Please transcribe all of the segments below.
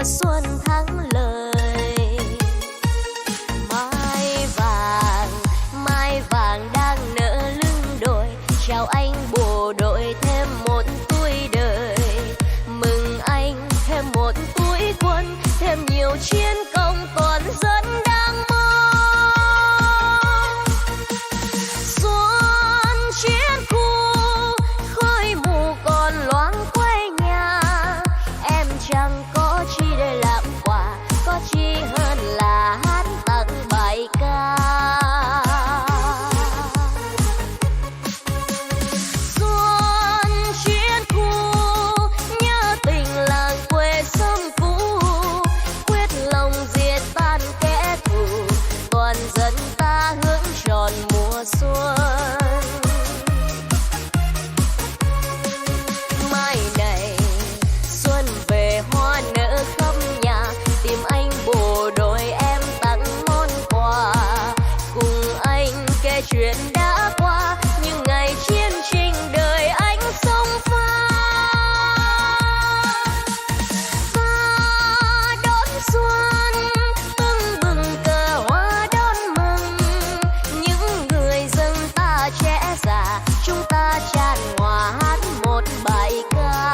xuân thắng lợi. Mai vàng đang nở lưng đồi, chào anh bộ đội thêm một tuổi đời. Mừng anh thêm một tuổi quân, thêm nhiều chiến công còn dân đang mong. Xuân chiến khu, khói mù còn loáng quê nhà. Em chẳng có chi để làm quà, có chi hơn là hát tặng bài ca. Xuân chiến khu, nhớ tình làng quê sớm cũ, quyết lòng diệt tan kẻ thù, toàn dân ta hướng tròn mùa xuân. Mai này xuân về hoa nở khắp nhà, tìm anh bộ đội em tặng món quà. Cùng anh kể chuyện đã qua, những ngày chiến tranh đời anh sông pha. Và đón xuân tưng bừng cờ hoa đón mừng, những người dân ta trẻ già chúng ta tràn hòa hát một bài ca.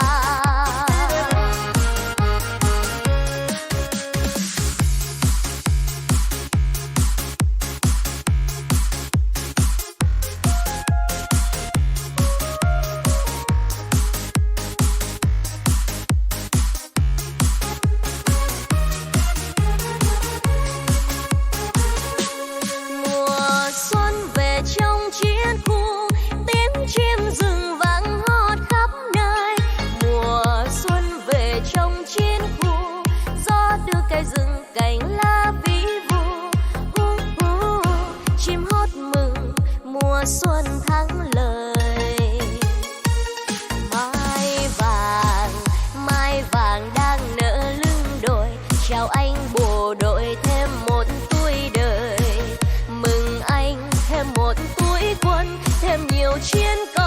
Mùa xuân về trong chiến khu, tiếng chim rừng vang hót khắp nơi. Mùa xuân về trong chiến khu, gió đưa cây rừng cành lá ví vu. Chim hót mừng mùa xuân thắng lợi. Mai vàng đang nở lưng đồi, chào anh bộ đội thêm một tuổi đời. Mừng anh thêm một tuổi quân, thêm nhiều chiến công